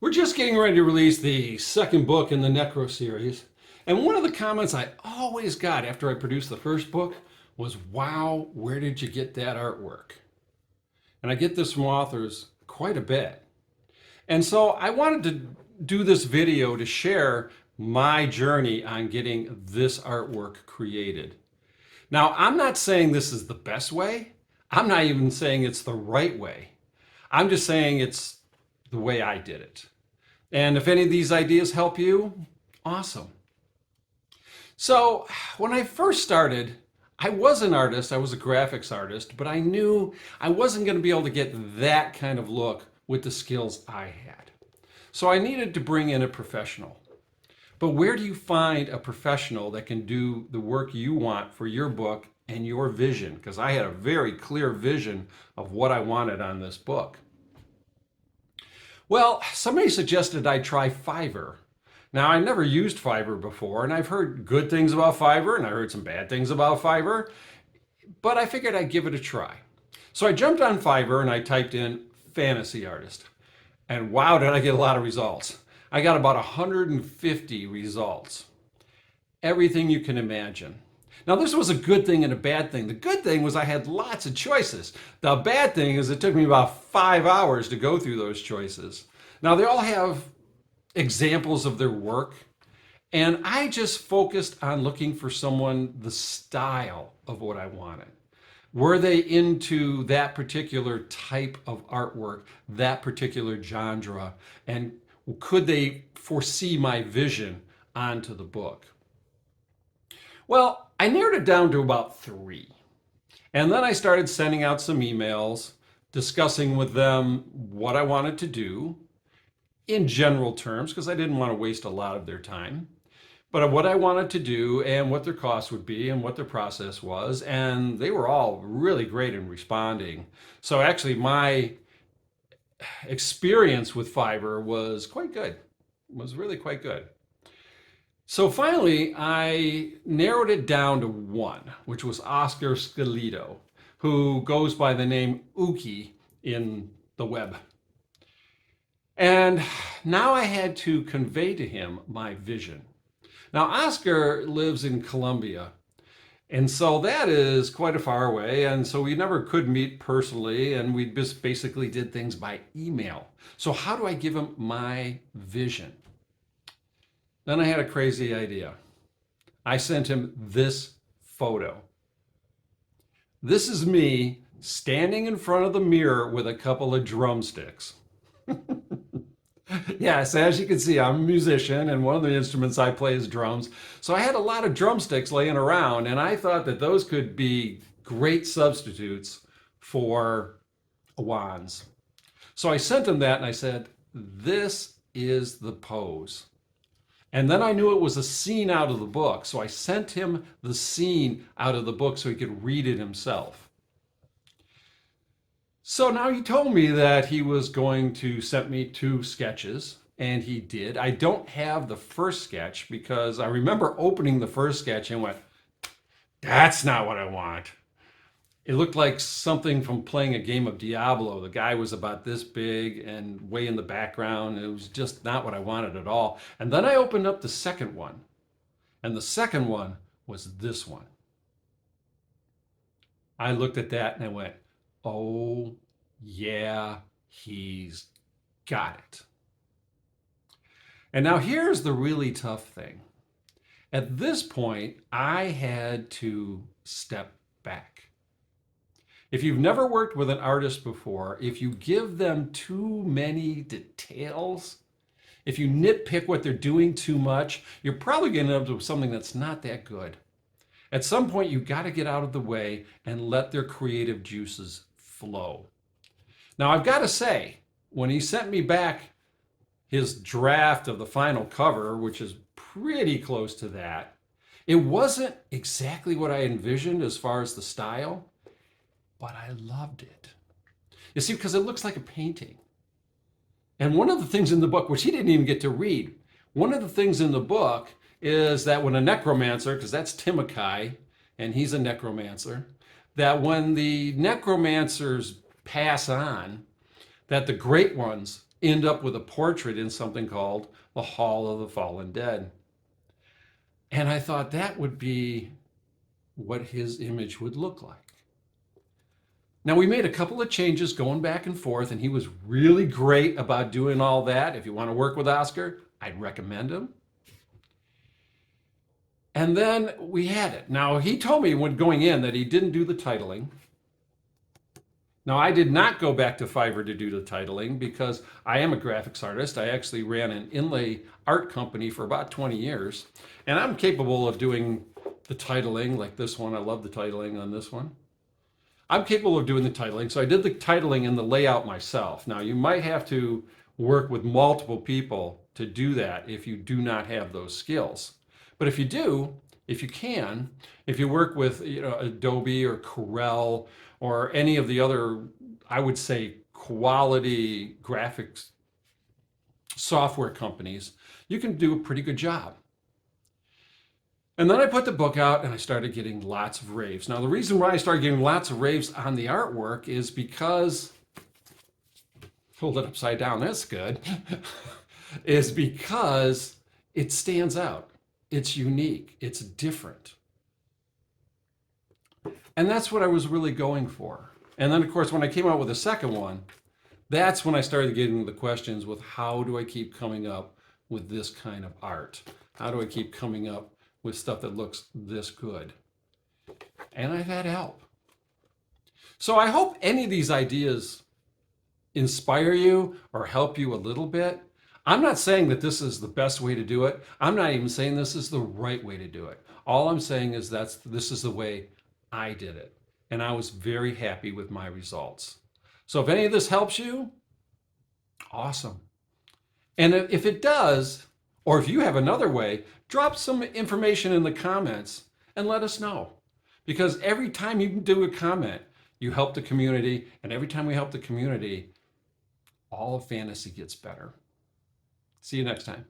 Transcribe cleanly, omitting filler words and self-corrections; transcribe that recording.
We're just getting ready to release the second book in the Necro series. And one of the comments I always got after I produced the first book was, wow, where did you get that artwork? And I get this from authors quite a bit. And so I wanted to do this video to share my journey on getting this artwork created. Now, I'm not saying this is the best way. I'm not even saying it's the right way. I'm just saying it's the way I did it. And if any of these ideas help you, awesome. So when I first started, I was an artist, I was a graphics artist, but I knew I wasn't going to be able to get that kind of look with the skills I had. So I needed to bring in a professional. But where do you find a professional that can do the work you want for your book and your vision? Because I had a very clear vision of what I wanted on this book. Well, somebody suggested I try Fiverr. Now, I never used Fiverr before, and I've heard good things about Fiverr, and I heard some bad things about Fiverr, but I figured I'd give it a try. So I jumped on Fiverr and I typed in fantasy artist. And wow, did I get a lot of results. I got about 150 results. Everything you can imagine. Now, this was a good thing and a bad thing. The good thing was I had lots of choices. The bad thing is it took me about 5 hours to go through those choices. Now, they all have examples of their work, and I just focused on looking for someone, the style of what I wanted. Were they into that particular type of artwork, that particular genre, and could they foresee my vision onto the book? Well, I narrowed it down to about 3. And then I started sending out some emails, discussing with them what I wanted to do in general terms, because I didn't want to waste a lot of their time, but what I wanted to do and what their cost would be and what their process was. And they were all really great in responding. So actually, my experience with Fiverr was quite good, was really quite good. So finally, I narrowed it down to one, which was Oscar Scalito, who goes by the name Uki in the web. And now I had to convey to him my vision. Now, Oscar lives in Colombia, and so that is quite a far away, and so we never could meet personally, and we just basically did things by email. So how do I give him my vision? Then I had a crazy idea. I sent him this photo. This is me standing in front of the mirror with a couple of drumsticks. Yes, as you can see, I'm a musician, and one of the instruments I play is drums. So I had a lot of drumsticks laying around, and I thought that those could be great substitutes for wands. So I sent him that, and I said, this is the pose. And then I knew it was a scene out of the book, so I sent him the scene out of the book so he could read it himself. So now he told me that he was going to send me 2 sketches, and he did. I don't have the first sketch because I remember opening the first sketch and went, that's not what I want. It looked like something from playing a game of Diablo. The guy was about this big and way in the background. It was just not what I wanted at all. And then I opened up the second one, and the second one was this one. I looked at that and I went, oh yeah, he's got it. And now here's the really tough thing. At this point, I had to step back. If you've never worked with an artist before, if you give them too many details, if you nitpick what they're doing too much, you're probably going to end up with something that's not that good. At some point, you've got to get out of the way and let their creative juices flow. Now, I've got to say, when he sent me back his draft of the final cover, which is pretty close to that, it wasn't exactly what I envisioned as far as the style, but I loved it. You see, because it looks like a painting. And one of the things in the book, which he didn't even get to read, one of the things in the book is that when a necromancer, because that's Timothy, and he's a necromancer, that when the necromancers pass on, that the great ones end up with a portrait in something called the Hall of the Fallen Dead. And I thought that would be what his image would look like. Now, we made a couple of changes going back and forth, and he was really great about doing all that. If you want to work with Oscar, I'd recommend him. And then we had it. Now, he told me when going in that he didn't do the titling. Now, I did not go back to Fiverr to do the titling because I am a graphics artist. I actually ran an inlay art company for about 20 years, and I'm capable of doing the titling like this one. I love the titling on this one. I'm capable of doing the titling, so I did the titling and the layout myself. Now, you might have to work with multiple people to do that if you do not have those skills. But if you do, if you can, if you work with Adobe or Corel or any of the other, I would say, quality graphics software companies, you can do a pretty good job. And then I put the book out and I started getting lots of raves. Now, the reason why I started getting lots of raves on the artwork is because, hold it upside down, that's good, is because it stands out. It's unique. It's different. And that's what I was really going for. And then, of course, when I came out with the second one, that's when I started getting the questions with how do I keep coming up with this kind of art? How do I keep coming up with stuff that looks this good? And I've had help. So I hope any of these ideas inspire you or help you a little bit. I'm not saying that this is the best way to do it. I'm not even saying this is the right way to do it. All I'm saying is this is the way I did it. And I was very happy with my results. So if any of this helps you, awesome. And if it does, or if you have another way, drop some information in the comments and let us know. Because every time you do a comment, you help the community. And every time we help the community, all of fantasy gets better. See you next time.